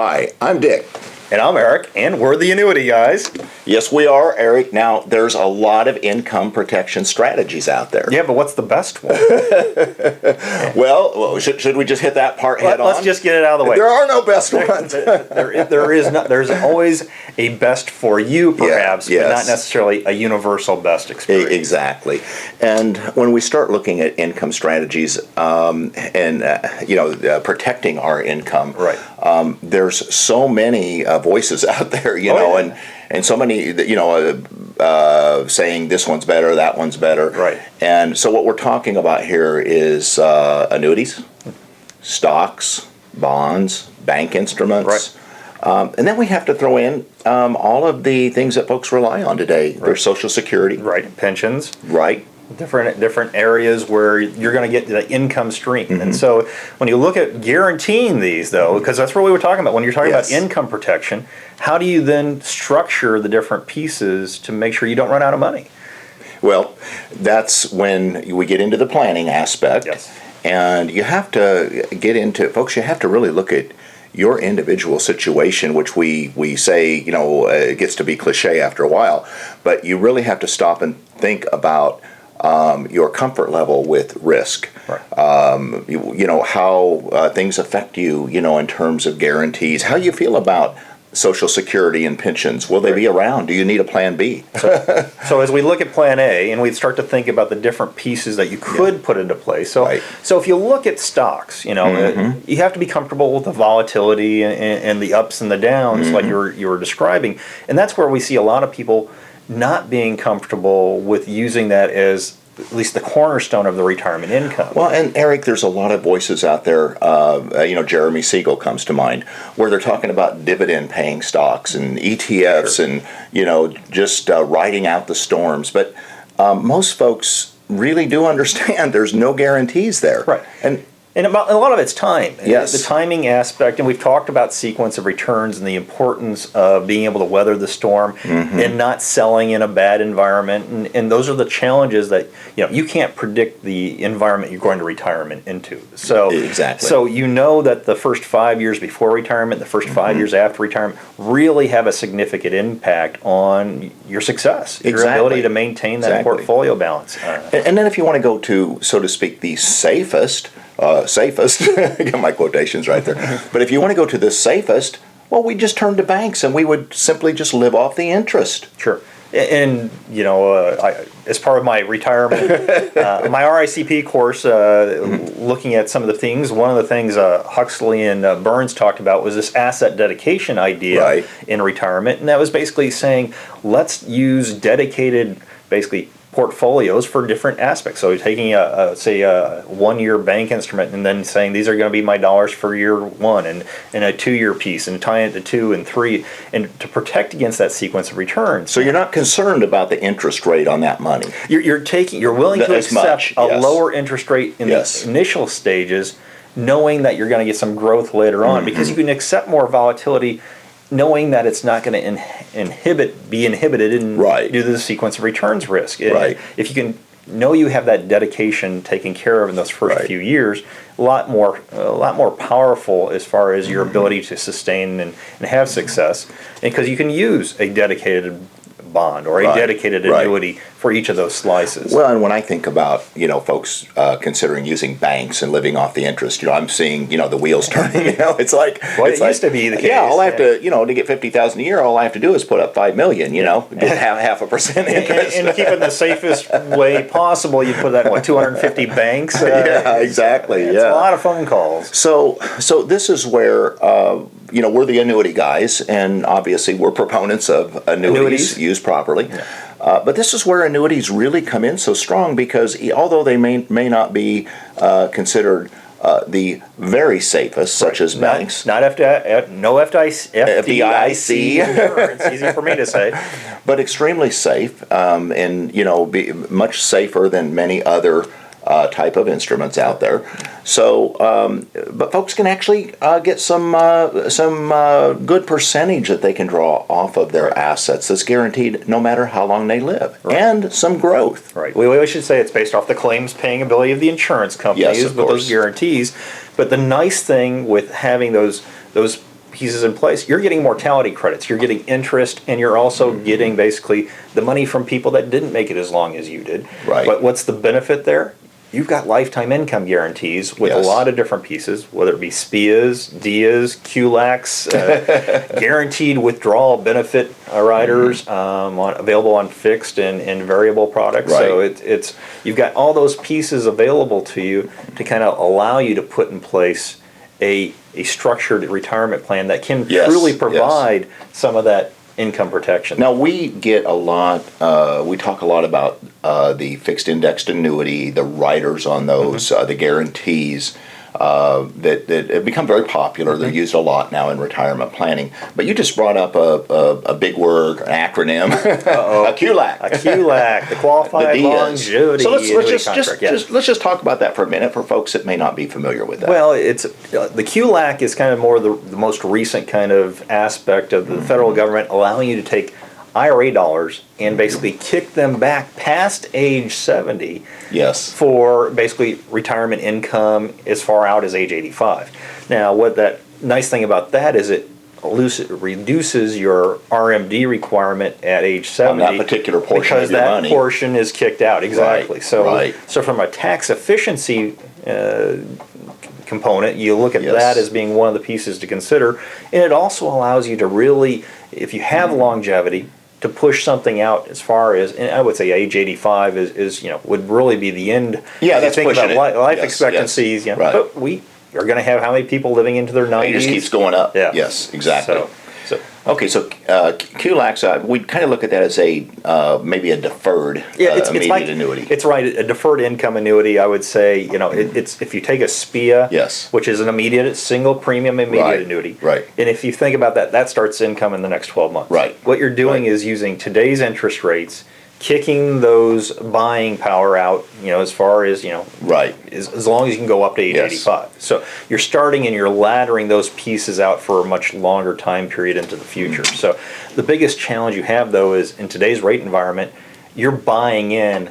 Hi, I'm Dick. And I'm Eric, and we're the Annuity guys. Yes, we are, Eric. Now, there's a lot of income protection strategies out there. Yeah, but what's the best one? Well, should we just hit that part head on? Let's just get it out of the way. There are no best ones. There's always a best for you, perhaps, yes. but not necessarily a universal best experience. Exactly. And when we start looking at income strategies protecting our income, right. There's so many voices out there, and so many, saying this one's better, that one's better. Right. And so what we're talking about here is annuities, stocks, bonds, bank instruments. Right. And then we have to throw in all of the things that folks rely on today. Right. There's Social Security. Right. Pensions. Right. Different areas where you're going to get the income stream. Mm-hmm. And so when you look at guaranteeing these, though, because that's what we were talking about, when you're talking Yes. about income protection, how do you then structure the different pieces to make sure you don't run out of money? Well, that's when we get into the planning aspect. Yes. And you have to get into, folks, you have to really look at your individual situation, which we say, it gets to be cliche after a while, but you really have to stop and think about your comfort level with risk. Right. How things affect you, in terms of guarantees, how you feel about Social Security and pensions. Will they be around? Do you need a plan B? So as we look at plan A and we start to think about the different pieces that you could put into place. So Right. so if you look at stocks, you have to be comfortable with the volatility and the ups and the downs like you were describing. And that's where we see a lot of people not being comfortable with using that as at least the cornerstone of the retirement income. Well, and Eric, there's a lot of voices out there, Jeremy Siegel comes to mind, where they're talking about dividend-paying stocks and ETFs Sure. and, just riding out the storms. But most folks really do understand there's no guarantees there. Right. And a lot of it's time. Yes. The timing aspect, and we've talked about sequence of returns and the importance of being able to weather the storm and not selling in a bad environment. And those are the challenges that, you can't predict the environment you're going to retirement into. So Exactly. So that the first 5 years before retirement, the first 5 years after retirement really have a significant impact on your success, your ability to maintain that portfolio balance. And then if you want to go to, so to speak, the safest, get my quotations right there. But if you want to go to the safest, well, we just turn to banks and we would simply just live off the interest. Sure. And, as part of my retirement, my RICP course, looking at some of the things, one of the things Huxley and Burns talked about was this asset dedication idea in retirement. And that was basically saying, let's use dedicated, basically, portfolios for different aspects. So taking a 1-year bank instrument and then saying these are going to be my dollars for year one and a 2-year piece and tying it to 2 and 3 and to protect against that sequence of returns. So you're not concerned about the interest rate on that money. You're willing to accept a lower interest rate in the initial stages, knowing that you're going to get some growth later on because you can accept more volatility, knowing that it's not going to be inhibited due to the sequence of returns risk. Right. If you can know you have that dedication taken care of in those first few years, a lot more powerful as far as your ability to sustain and have success, and because you can use a dedicated bond or a dedicated annuity for each of those slices. Well, and when I think about, folks considering using banks and living off the interest, I'm seeing, the wheels turning, it's like... Well, it used to be the case. Yeah, all I have to, to get $50,000 a year, all I have to do is put up $5 million, get half a percent interest. And keep it in the safest way possible, you put that in, 250 banks? Yeah, exactly, It's a lot of phone calls. So this is where, we're the annuity guys, and obviously we're proponents of annuities used properly. Yeah. But this is where annuities really come in so strong because although they may not be considered the very safest, such as banks. No FDIC. It's easy for me to say. But extremely safe and, be much safer than many other type of instruments out there. So, but folks can actually get some good percentage that they can draw off of their assets that's guaranteed no matter how long they live, and some growth. Right. We always should say it's based off the claims paying ability of the insurance companies with those guarantees. But the nice thing with having those pieces in place, you're getting mortality credits, you're getting interest, and you're also getting basically the money from people that didn't make it as long as you did. Right. But what's the benefit there? You've got lifetime income guarantees with a lot of different pieces, whether it be SPIAs, DIAs, QLACs, guaranteed withdrawal benefit riders, available on fixed and variable products. Right. So it's you've got all those pieces available to you to kind of allow you to put in place a structured retirement plan that can truly provide some of that income protection. Now we get a lot, we talk a lot about the fixed indexed annuity, the riders on those, the guarantees that have become very popular. They're used a lot now in retirement planning. But you just brought up a big word, an acronym, a QLAC. A QLAC, the Qualified Longevity So Contract. let's just talk about that for a minute for folks that may not be familiar with that. Well, it's the QLAC is kind of more the most recent kind of aspect of the federal government allowing you to take IRA dollars and basically kick them back past age 70 for basically retirement income as far out as age 85. Now, what that nice thing about that is it reduces your RMD requirement at age 70 on that particular portion because of your that money. Portion is kicked out. Exactly. Right. So from a tax efficiency component, you look at that as being one of the pieces to consider, and it also allows you to really, if you have longevity, to push something out as far as, and I would say age 85 is would really be the end. Yeah, that's think pushing about it. life expectancies. Right. But we are going to have how many people living into their 90s? It just keeps going up. Yeah. Yes, exactly. So QLACs, we kind of look at that as a maybe a deferred immediate annuity. It's right, a deferred income annuity. I would say, it's if you take a SPIA, which is an immediate single premium immediate annuity, right? And if you think about that, that starts income in the next 12 months. Right. What you're doing is using today's interest rates, kicking those buying power out, as far as, as long as you can go up to age 85. So you're starting and you're laddering those pieces out for a much longer time period into the future. So the biggest challenge you have, though, is in today's rate environment, you're buying in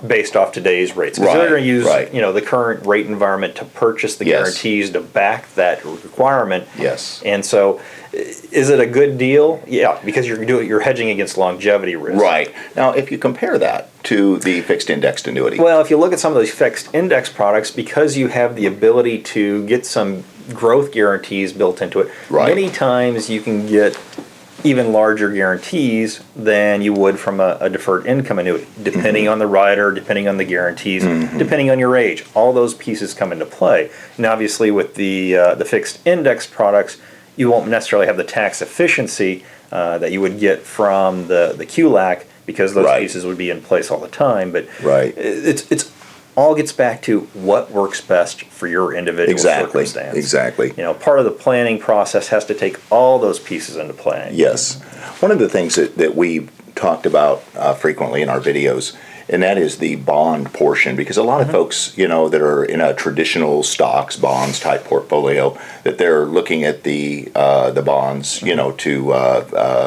based off today's rates. Because they're going to use, the current rate environment to purchase the guarantees to back that requirement. Yes. And so is it a good deal? Yeah, because you're hedging against longevity risk. Right. Now, if you compare that to the fixed indexed annuity. Well, if you look at some of those fixed index products, because you have the ability to get some growth guarantees built into it, many times you can get even larger guarantees than you would from a deferred income annuity, depending on the rider, depending on the guarantees, depending on your age. All those pieces come into play. And obviously with the fixed index products, you won't necessarily have the tax efficiency that you would get from the QLAC because those pieces would be in place all the time. But it's all gets back to what works best for your individual circumstance. Exactly. Part of the planning process has to take all those pieces into play. Yes. One of the things that we've talked about frequently in our videos, and that is the bond portion, because a lot of folks, that are in a traditional stocks, bonds type portfolio, that they're looking at the bonds, to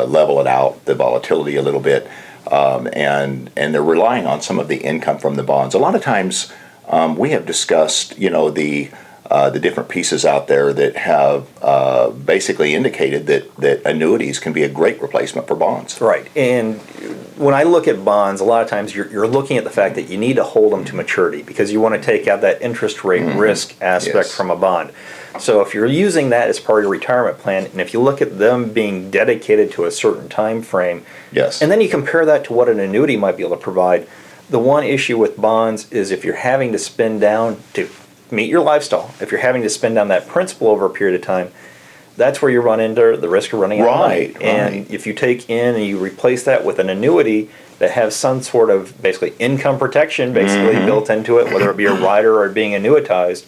level it out, the volatility a little bit. And they're relying on some of the income from the bonds. A lot of times, we have discussed, the different pieces out there that have basically indicated that annuities can be a great replacement for bonds. Right. And when I look at bonds, a lot of times you're looking at the fact that you need to hold them to maturity because you want to take out that interest rate risk aspect from a bond. So if you're using that as part of your retirement plan, and if you look at them being dedicated to a certain time frame, and then you compare that to what an annuity might be able to provide, the one issue with bonds is if you're having to spend down to meet your lifestyle, if you're having to spend down that principal over a period of time, that's where you run into the risk of running out of money. And if you take in and you replace that with an annuity that has some sort of basically income protection built into it, whether it be a rider or being annuitized,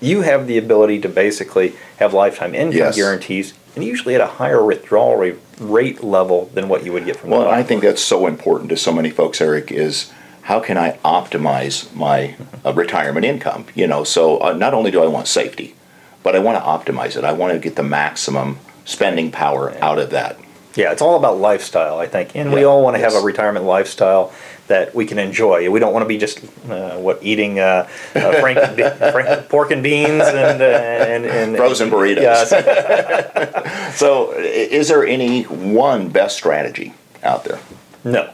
you have the ability to basically have lifetime income guarantees, and usually at a higher withdrawal rate level than what you would get from the bond. I think that's so important to so many folks, Eric, is how can I optimize my retirement income? So not only do I want safety, but I want to optimize it. I want to get the maximum spending power out of that. Yeah, it's all about lifestyle, I think. And we all want to have a retirement lifestyle that we can enjoy. We don't want to be just eating pork and beans and frozen burritos. Yes. So, is there any one best strategy out there? No.